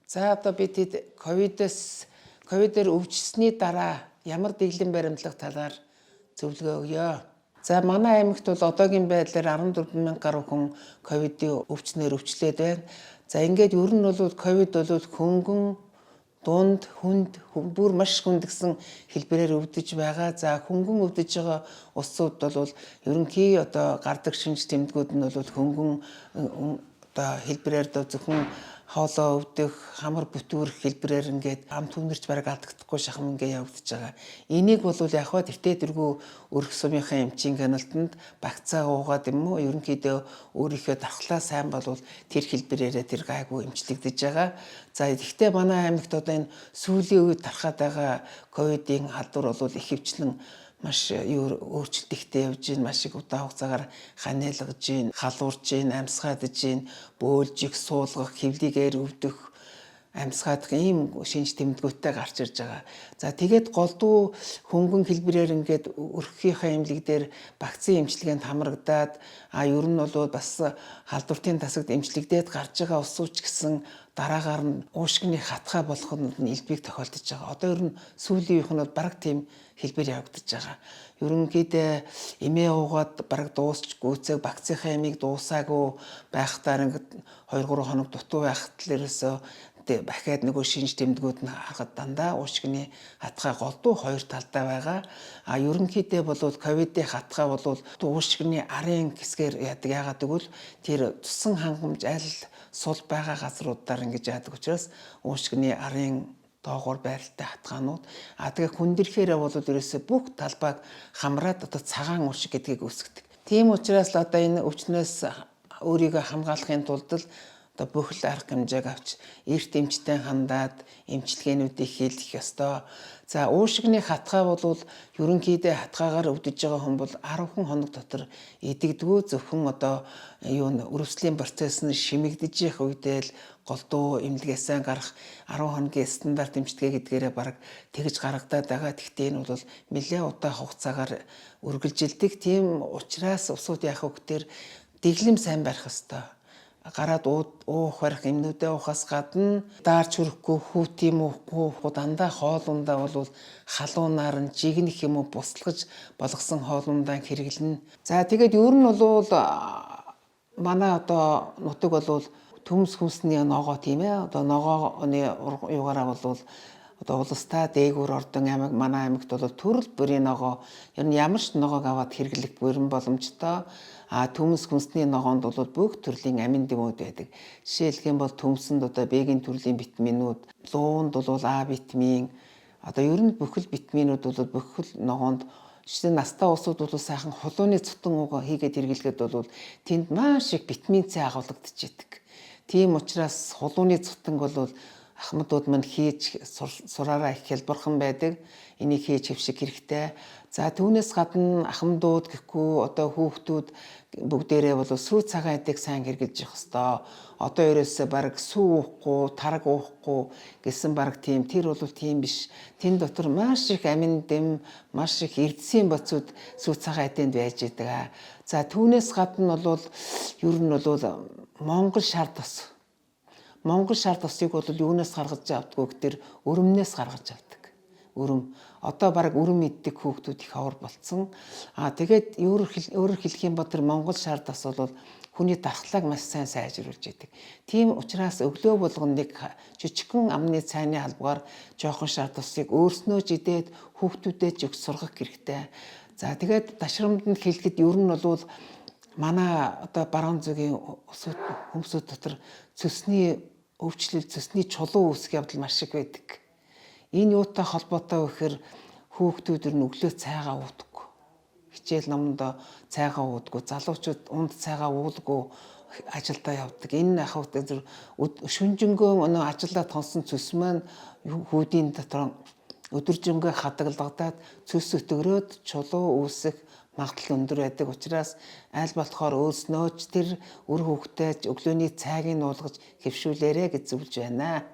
За одоо бид ковидээр өвчсөний дараа ямар дэглэм баримтлах талаар зөвлөгөө өгье. За манай аймагт бол одоогийн байдлаар 14,000 гаруй хүн ковидын өвчнөөр өвчлээд байна. За ингээд ер нь бол ковид бол хөнгөн, дунд, хүнд бүр маш хүнд гэсэн хэлбэрээр өвдөж байгаа. За хөнгөн өвдөж байгаа улсууд бол ерөнхий одоо гардаг шинж тэмдгүүд нь бол хөнгөн одоо хэлбэрээр зөвхөн хоолоо өвдөх, хамар бүтүүрэх хэлбэрээр ингээд ам түнэрч бараг алдагдахгүй шахам ингээд явагдаж байгаа. Энийг бол яг хаа тэртээ тэргүй өрх сумынхаа эмчийн гяналтанд багцаа уугаад юм уу ерөнхийдөө өөрийнхөө дархлаа сайн болвол тэр хэлбэрээрээ тэр гайгүй эмчлэгдэж байгаа. За гэхдээ манай аймагт одоо энэ сүүлийн үед тархаад байгаа ковидын халдвар бол их хвчлэн маш өөрчлөлт ихтэй явж байна. Маш их удаан хугацаагаар ханиалгаж байна, халуурж байна, амьсгаадж байна, бөөлж их суулгах, хөвлөгээр өвдөх, амьсгаадах ийм шинж тэмдгүүттэй гарч ирж байгаа. За тэгээд голдуу хөнгөн хэлбэрээр ингээд өрхийнхаа эмнэлэг дээр вакцины эмчилгээнд хамрагдаад ер нь бол бас халдвартын тасагт эмчлэгдээд гарч байгаа усууч гэсэн дараагаар нь уушгины хатгай болох нь элбэг тохиолдож байгаа. Одоо ер нь сүүлийн үеийнх нь бол бараг тийм хэлбэр явагдаж байгаа. Ерөнхийдөө эмээ уугаад бараг дуусч гүйцээг вакцины эмийг дуусаагүй байхдаа ингээд 2-3 хоног дутуу байхад л ерөөсөө дахиад нөгөө шинж тэмдгүүд нь харахад дандаа уушгины хатгай голдуу хоёр талтай байгаа. Ерөнхийдөө бол ковидын хатгай бол уушгины арын хэсгээр яадаг. Яагаад гэвэл тэр тусан хангамж аль сул байгаа газруудаар ингэж яадаг учраас уушгины арын доогоор байралтай хатгаанууд тэгээ хүндрэхээр бол ерөөсөө бүх талбайг хамраад одоо цагаан уушиг гэдгийг үүсгэдэг. Тийм учраас л одоо энэ өвчнөөс өөрийгөө хамгаалахын тулд л одоо бүхэл арга хэмжээг авч эрт эмчтэй хандаад эмчилгээнүүдийг хийх ёстой. За уушигны хатгай бол ерөнхийдөө хатгаагаар өвдөж байгаа хүн бол 10 хоног дотор идэгдгүү зөвхөн одоо өрөвслийн процесс нь шимэгдэж явах үедээ л голдуу эмнэлгээсээ гарах 10 хоногийн стандарт эмчилгээ гэдгээрээ бараг тэгж гаргадаад байгаа. Гэхдээ энэ бол нэлээд удаан хугацаагаар үргэлжилдэг. Тийм учраас усууд яах вэ гэхээр дэглэм сайн барих ёстой. Гараад уух барих эмнүүдээ уухаас гадна даарч хөрөхгүй, хүүтийн уухгүй, дандаа хоолундаа бол халуунаар нь жигнэх юм уу буслагж болгосон хоолундаа хэрэглэнэ. За тэгээд ер нь бол манай одоо нутаг бол төмс хүнсний ногоо тийм ээ. Одоо ногооны югаараа бол одоо улстай дээгүүр ордон аймаг манай аймагт бол төрөл бүрийн ногоо ер нь ямар ч ногоог аваад хэрэглэх бүрэн боломжтой. Төмс хүнсний ногоонд бол бүх төрлийн амин дэвүүд байдаг. Жишээлх юм бол төмсөнд одоо Б-ийн төрлийн витаминууд, луунд бол А витамин, одоо ер нь бүхэл витаминууд бол бүхэл ногоонд жишээ нь настай улсууд бол сайхан хулууны цутан уугаа хийгээд хэрэглэхэд бол тэнд маш их витамин С агуулгадж идэг. Тийм учраас хулууны цутанг бол ахмадууд мань хийж сураараа их хялбархан байдаг. Энийг хийж хөвших хэрэгтэй. За түүнээс гадна ахмадууд гэхгүй одоо хүүхдүүд бүгдээрээ бол сүү цагаан эдэг сайн хэрэглэж явах ёстой. Одоо ерөөсөө бараг сүү уухгүй, тараг уухгүй гэсэн бараг тийм тэр бол тийм биш. Тэн дотор маш их амин дэм, маш их эрдэсийн боцууд сүү цагаан эдэнд байж байгаа. За түүнээс гадна бол ер нь бол Монгол шар тос. Монгол шар тосыг бол юунаас гаргаж авдаггүй гэхээр өрөмнөөс гаргаж авдаг. Өрөм. Одоо бараг өрөм иддэг хүүхдүүд их ховор болцсон. Тэгээд өөрөөр хэлэх юм бол тэр Монгол шар тос бол хүний дархлааг маш сайн сайжруулж идэг. Тийм учраас өглөө болгон нэг жижигхэн амны цайны халбгаар жоохон шар тосыг өөрснөө ч идээд хүүхдүүдэд ч өгч сургах хэрэгтэй. За тэгээд дашрамд нь хэлэхэд ер нь бол манай одоо баруун зүгийн хүмүүсүүд дотор цөсний өвчлөл, цөсний чулуу үүсэх явдал маш их байдаг. Энэ юутай холбоотой вэ гэхээр хүүхдүүд ер нь өглөө цайгаа уудаггүй. Хичээл номонд цайгаа уудаггүй, залуучууд унд цайгаа уулгүй ажилдаа явдаг. Энэ ахвт шүнжэнгөө ажилдаа тонсон цөс маань хүүдийн дотор өдөржингөө хадгалагдаад цөс өтгөрөөд чулуу үүсэх магадлал өндөр байдаг учраас аль болохоор өөрснөө ч тэр үр хүүхдээ өглөөний цайг нь уулгаж хэвшүүлээрэ гэж зөвлөж байна.